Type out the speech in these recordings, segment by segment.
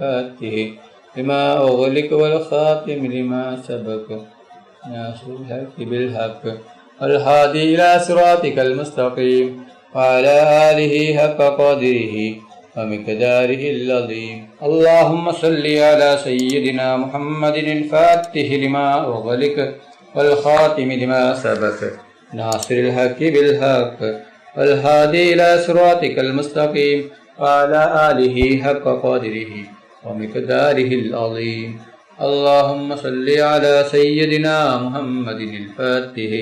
الفاتح لما أغلق والخاتم لما سبق ناصر الحق بالحق والهادي إلى صراطك المستقيم وعلى آله حق قدره ومقداره العظيم. اللهم صل على سيدنا محمد الفاتح لما أغلق والخاتم لما سبق ناصر الحق بالحق والهادي إلى صراطك المستقيم وعلى آله حق قدره ومقداره العظيم. اللهم صل على سيدنا محمد الفاتح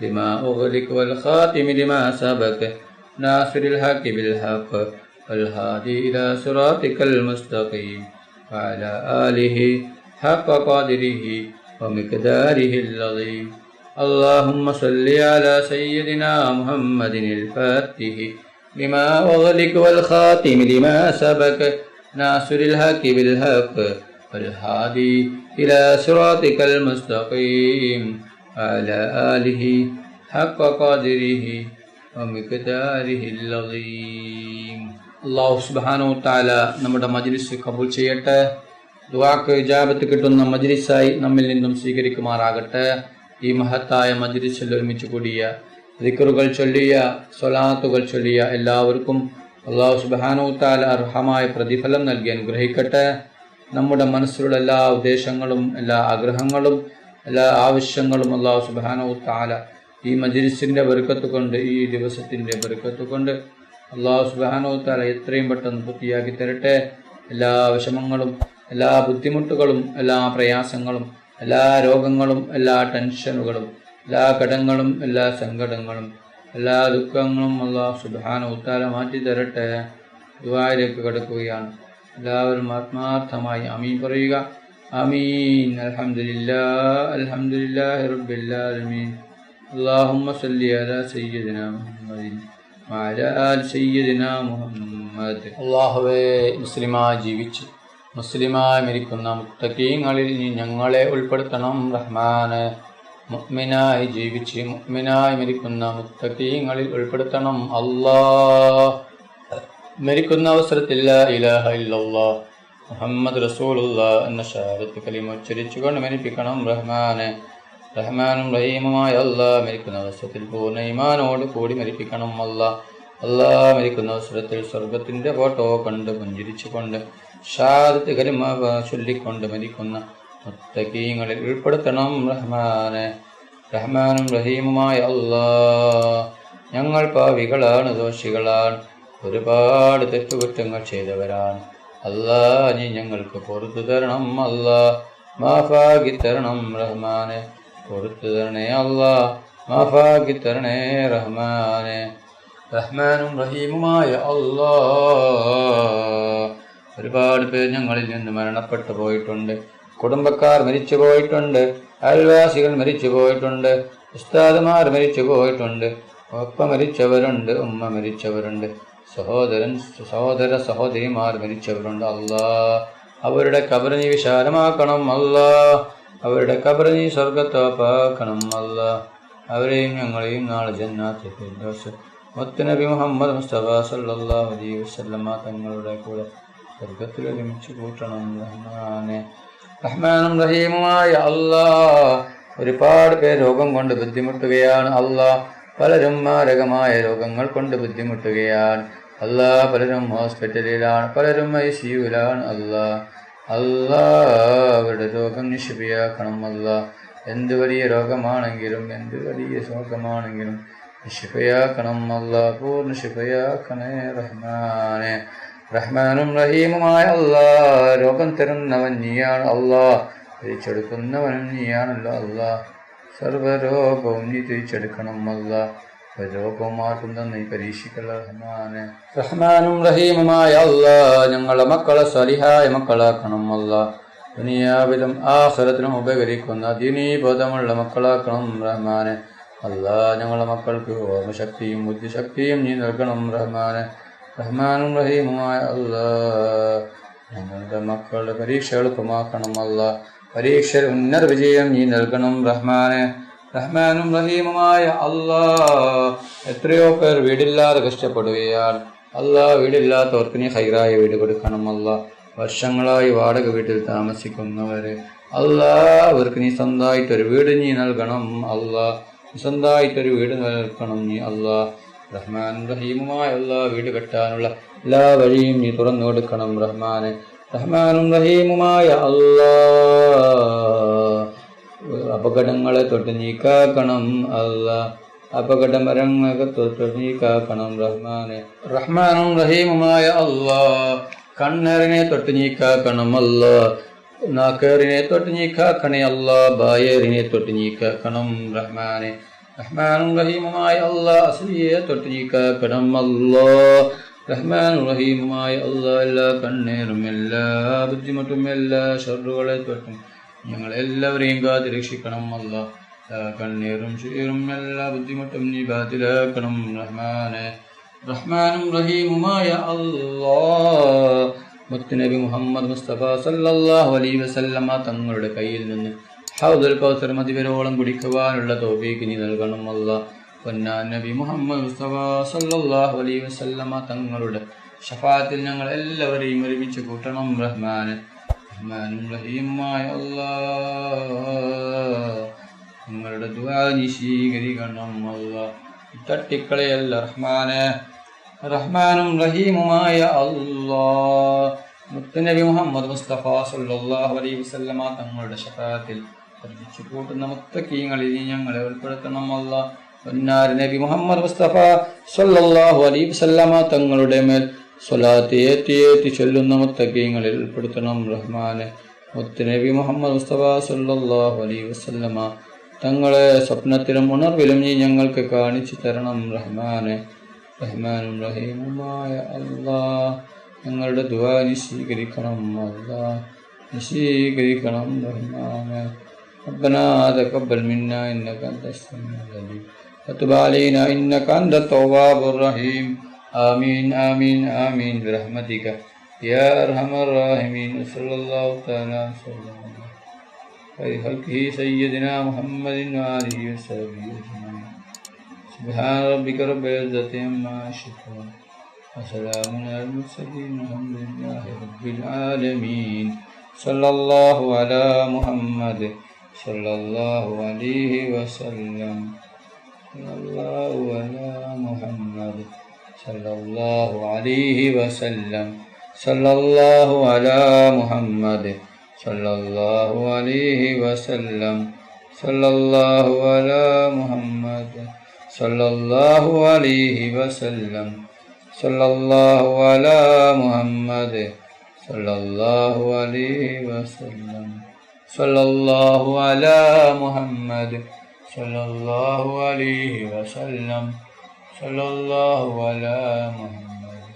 لما أغلق والخاتم لما سبق ناصر الحق بالحق والهادي إلى صراطك المستقيم وعلى آله حق قدره ومقداره العظيم. اللهم صل على سيدنا محمد الفاتح لما أغلق والخاتم لما سبق ناصر الحق بالحق والهادي إلى صراطك المستقيم وعلى آله حق قدره ومقداره العظيم. അല്ലാഹു സുബ്ഹാനഹു തആല നമ്മുടെ മജ്ലിസ് കബൂൽ ചെയ്യട്ടെ. ദുആക്ക് ഇജാബത്ത് കിട്ടുന്ന മജ്ലിസായി നമ്മിൽ നിന്നും സ്വീകരിക്കുമാറാകട്ടെ. ഈ മഹത്തായ മജ്ലിസിൽ ഒരുമിച്ച് കൂടിയ ദിക്റുകൾ ചൊല്ലിയ സ്വലാത്തുകൾ ചൊല്ലിയ എല്ലാവർക്കും അല്ലാഹു സുബ്ഹാനഹു തആല അർഹമായ പ്രതിഫലം നൽകി അനുഗ്രഹിക്കട്ടെ. നമ്മുടെ മനസ്സിലുള്ള എല്ലാ ഉദ്ദേശങ്ങളും എല്ലാ ആഗ്രഹങ്ങളും എല്ലാ ആവശ്യങ്ങളും അല്ലാഹു സുബ്ഹാനഹു തആല ഈ മജ്ലിസിൻ്റെ ബർക്കത്ത് കൊണ്ട് ഈ ദിവസത്തിൻ്റെ ബർക്കത്ത് കൊണ്ട് അല്ലാഹു സുബ്ഹാനഹു തആല എത്രയും പെട്ടെന്ന് പൂർത്തിയാക്കി തരട്ടെ. എല്ലാ വിഷമങ്ങളും എല്ലാ ബുദ്ധിമുട്ടുകളും എല്ലാ പ്രയാസങ്ങളും എല്ലാ രോഗങ്ങളും എല്ലാ ടെൻഷനുകളും എല്ലാ കടങ്ങളും എല്ലാ സങ്കടങ്ങളും എല്ലാ ദുഃഖങ്ങളും അല്ലാഹു സുബ്ഹാനഹു തആല മാറ്റി തരട്ടെ. ദുആയിലേക്ക് കടക്കുകയാണ്. എല്ലാവരും ആത്മാർത്ഥമായി ആമീൻ പറയുക. ആമീൻ. അൽഹംദുലില്ലാഹ് അൽഹംദുലില്ലാഹി റബ്ബിൽ ആലമീൻ. അല്ലാഹുമ്മ സല്ലി അലാ സയ്യിദിനാ മുഹമ്മദിൻ വഅലാ ആലി സയ്യിദിനാ മുഹമ്മദ്. അല്ലാഹുവേ, മുസ്ലിമായി ജീവിച്ച് മുസ്ലിമായി മരിക്കുന്ന മുത്തഖീങ്ങളിൽ നീ ഞങ്ങളെ ഉൾപ്പെടുത്തണം റഹ്മാനെ. മുഅ്മിനായി ജീവിച്ച് മുഅ്മിനായി മരിക്കുന്ന മുത്തഖീങ്ങളിൽ ഉൾപ്പെടുത്തണം അല്ലാഹ്. മരിക്കുന്ന അവസരത്തിൽ ലാ ഇലാഹ ഇല്ലല്ലാഹ് മുഹമ്മദ് റസൂലുള്ളാഹ് എന്ന ഷഹാദത്ത് കലിമ ഉച്ചരിച്ചുകൊണ്ട് മരിപ്പിക്കണം റഹ്മാനെ. റഹ്മാനും റഹീമുമായ അല്ലാഹ് മരിക്കുന്ന അവസരത്തിൽ പൂർണ്ണ ഈമാനോട് കൂടി മരിപ്പിക്കണം അല്ലാഹ്. അല്ലാഹ് മരിക്കുന്ന അവസരത്തിൽ സ്വർഗത്തിൻ്റെ ഫോട്ടോ കണ്ട് പുഞ്ചിരിച്ചുകൊണ്ട് ഷഹാദത്ത് കലിമ ചൊല്ലിക്കൊണ്ട് മരിക്കുന്ന മുത്തഖീങ്ങളിൽ ഉൾപ്പെടുത്തണം റഹ്മാനെ. റഹ്മാനും റഹീമുമായ അല്ലാഹ്, ഞങ്ങൾ പാവികളാണ്, ദോഷികളാണ്, ഒരുപാട് തെറ്റുകുറ്റങ്ങൾ ചെയ്തവരാണ്. അല്ലാഹ്, നീ ഞങ്ങൾക്ക് പുറത്തു തരണം അല്ലാഹ്. മാഫാക്കി തരണം റഹ്മാനെ. പുറത്തു തരണേ അല്ലാഹ്. മാഫാക്കി തരണേ റഹ്മാനെ. റഹ്മാനും റഹീമുമായ അല്ലാഹ്, ഒരുപാട് പേർ ഞങ്ങളിൽ നിന്ന് മരണപ്പെട്ടു പോയിട്ടുണ്ട്. കുടുംബക്കാർ മരിച്ചു പോയിട്ടുണ്ട്. അയൽവാസികൾ മരിച്ചു പോയിട്ടുണ്ട്. ഉസ്താദുമാർ മരിച്ചു പോയിട്ടുണ്ട്. ഒപ്പ മരിച്ചവരുണ്ട്. ഉമ്മ മരിച്ചവരുണ്ട്. സഹോദര സഹോദരിമാർ മരിച്ചവരുണ്ട്. അല്ലാഹ്, അവരുടെ ഖബർ നീ വിശാലമാക്കണം അല്ലാഹ്. അവരുടെ ഖബർ നീ സ്വർഗ്ഗത്തോപ്പാക്കണം അല്ലാഹ്. അവരെയും ഞങ്ങളെയും നാളെ ജന്നാത്തുൽ ഫിർദൗസ് മുത്തുനബി മുഹമ്മദ് മുസ്തഫ സല്ലല്ലാഹു അലൈഹി വസല്ലമ തങ്ങളുടെ കൂടെ സ്വർഗ്ഗത്തിൽ ഒരുമിച്ച് കൂട്ടണം റഹ്മാനെ. റഹ്മാനും റഹീമുമായ അല്ലാഹ്, ഒരുപാട് പേർ രോഗം കൊണ്ട് ബുദ്ധിമുട്ടുകയാണ് അല്ലാഹ്. പലരും മാരകമായ രോഗങ്ങൾ കൊണ്ട് ബുദ്ധിമുട്ടുകയാണ് അല്ലാഹ്. പലരും ഹോസ്പിറ്റലിലാണ്, പലരും ICUവിലാണ് അല്ലാഹ്. അവരുടെ രോഗം നിശിഫയാക്കണം അല്ലാഹ്. എന്ത് വലിയ രോഗമാണെങ്കിലും എന്ത് വലിയ ശോകമാണെങ്കിലും നിശിഫയാക്കണം അല്ലാഹ്. പൂർണ്ണ ശിഫയാക്കണേ റഹ്മാനെ. റഹ്മാനും റഹീമുമായ അല്ലാഹ്, രോഗം തരുന്നവൻ നീയാണ് അല്ലാഹ്. തിരിച്ചെടുക്കുന്നവനും നീയാണല്ലോ അല്ലാഹ്. സർവ്വരോഗവും നീ തിരിച്ചെടുക്കണം അല്ലാഹ്. രോഗവും ആർക്കും തന്നെ പരീക്ഷിക്കല റഹ്മാനെ. റഹ്മാനും റഹീമുമായ അല്ലാഹ്, ഞങ്ങളെ മക്കളെ സലിഹായ മക്കളാക്കണം അല്ലാഹ്. ദുനിയാവിലും ആഖിറത്തിലും ഉപകരിക്കുന്ന ദീനീബോധമുള്ള മക്കളാക്കണം റഹ്മാനെ. അല്ലാഹ്, ഞങ്ങളെ മക്കൾക്ക് ഓർമ്മശക്തിയും ബുദ്ധിശക്തിയും നീ നൽകണം റഹ്മാനെ. റഹ്മാനും റഹീമുമായ അല്ലാഹ്, ഞങ്ങളുടെ മക്കളുടെ പരീക്ഷ എളുപ്പമാക്കണം അല്ലാഹ്. പരീക്ഷയിൽ ഉന്നത വിജയം നീ നൽകണം റഹ്മാനെ. റഹ്മാനും റഹീമുമായ അല്ലാഹ്, എത്രയോ പേർ വീടില്ലാതെ കഷ്ടപ്പെടുകയാണ് അല്ലാഹ്. വീടില്ലാത്തവർക്ക് നീ ഹൈറായ വീട് കൊടുക്കണം അല്ലാഹ്. വർഷങ്ങളായി വാടക വീട്ടിൽ താമസിക്കുന്നവര് അല്ലാ, അവർക്ക് നീ സ്വന്തമായിട്ടൊരു വീട് നീ നൽകണം അല്ലാ, സ്വന്തമായിട്ടൊരു വീട് നൽകണം നീ അല്ലാ. റഹ്മാൻ റഹീമുമായ അല്ലാ, വീട് കെട്ടാനുള്ള എല്ലാ വഴിയും നീ തുറന്നു കൊടുക്കണം റഹ്മാനെ. റഹ്മാനും റഹീമുമായ അല്ലാ, അപകടങ്ങളെ തൊട്ട് നീ കാക്കണം അല്ലാ, അപകട മരങ്ങളെ തൊട്ട് നീ കാക്കണം റഹ്മാനെ. റഹ്മാനും റഹീമുമായ അല്ലാ, കണ്ണേറിനെ തൊട്ട് നീ കാക്കണം അല്ലാ, നാക്കേറിനെ തൊട്ട് നീ കാക്കണേ അല്ലാ, ബായേറിനെ തൊട്ട് നീ കാക്കണം റഹ്മാനെ. റഹ്മാനും റഹീമുമായ അല്ലാ, അസ്ലിയെ തൊട്ട് നീ കാക്കണം അല്ലാ. റഹ്മാനും റഹീമുമായ അല്ലാ, എല്ലാ കണ്ണേറും എല്ലാ ബുദ്ധിമുട്ടും എല്ലാ ഷർറുകളെ തൊട്ടും ഞങ്ങളെല്ലാവരെയും കാത്ത് രക്ഷിക്കണം അല്ലാ. കണ്ണീറും ഷീറും എല്ലാ ബുദ്ധിമുട്ടും നീ ബാത്തിലാക്കണം റഹ്മാനെ. റഹ്മാനും റഹീമുമായ അല്ലാ, മുത്തുനബി മുഹമ്മദ് മുസ്തഫ സല്ലല്ലാഹു അലൈഹി വസല്ലമ തങ്ങളുടെ കയ്യിൽ നിന്ന് ഹൗദുൽ കൗസർ മതിവരോളം കുടിക്കുവാനുള്ള തൗഫീഖ് നീ നൽകണം അല്ലാ. പൊന്നാൻ നബി മുഹമ്മദ് മുസ്തഫ സല്ലല്ലാഹു അലൈഹി വസല്ലമ തങ്ങളുടെ ശഫാഅത്തിൽ ഞങ്ങൾ എല്ലാവരെയും ഒരുമിച്ച് കൂട്ടണം റഹ്മാനെ. റഹ്മാനും റഹീമുമായ അല്ലാ, നിങ്ങളുടെ ദുആ നീ സ്വീകരിക്കണം അല്ലാ, തട്ടിക്കളയല്ല റഹ്മാനെ. റഹ്മാനും റഹീമുമായ അല്ലാ, മുത്തുനബി മുഹമ്മദ് മുസ്തഫ സല്ലല്ലാഹു അലൈഹി വസല്ലമ തങ്ങളുടെ ശഫാഅത്തിൽ ഒരുമിച്ച് കൂട്ടുന്ന മുത്തഖീങ്ങളിൽ നീ ഞങ്ങളെ ഉൾപ്പെടുത്തണം അല്ലാ. പൊന്നാർ നബി മുഹമ്മദ് മുസ്തഫ സല്ലല്ലാഹു അലൈഹി വസല്ലമ തങ്ങളുടെ മേൽ സ്വലാത്ത് ഏറ്റി ചൊല്ലുന്ന മുത്തഖീങ്ങളിൽ ഉൾപ്പെടുത്തണം റഹ്മാനെ. മുത്തുനബി മുഹമ്മദ് മുസ്തഫ സല്ലല്ലാഹു അലൈഹി വസല്ലമ തങ്ങളെ സ്വപ്നത്തിലും ഉണർവിലും നീ ഞങ്ങൾക്ക് കാണിച്ചു തരണം റഹ്മാനെ. റഹ്മാനും റഹീമുമായ അല്ലാ, ഞങ്ങളുടെ ദുആ നീ സ്വീകരിക്കണം അല്ലാ, നീ സ്വീകരിക്കണം റഹ്മാനെ. ربنا تقبل منا إنك أنت السميع العليم وتب علينا إنك أنت التواب الرحيم. آمين آمين آمين برحمتك يا أرحم الراحمين. صلى الله تعالى وسلم على خلقه سيدنا محمد وآله وصحبه أجمعين. سبحان ربك رب العزة عما يصفون وسلام على المرسلين والحمد لله رب العالمين. صلى الله على محمد صلى الله عليه وسلم. صلى الله على محمد صلى الله عليه وسلم. صلى الله على محمد صلى الله عليه وسلم. صلى الله على محمد صلى الله عليه وسلم. صلى الله على محمد صلى الله عليه وسلم. صلى الله على محمد صلى الله عليه وسلم. صلى الله على محمد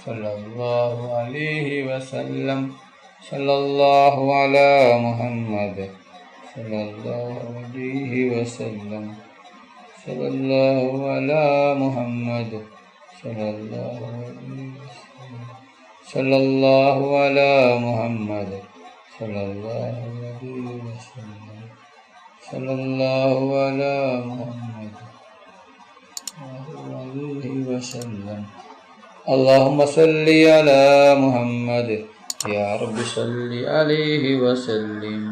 صلى الله عليه وسلم. صلى الله على محمد صلى الله عليه وسلم. صلى الله على محمد صلى الله عليه وسلم. صلى الله على محمد صلى الله عليه وسلم. صلى الله على محمد عليه وسلم. اللهم صل على محمد يا رب صل عليه وسلم.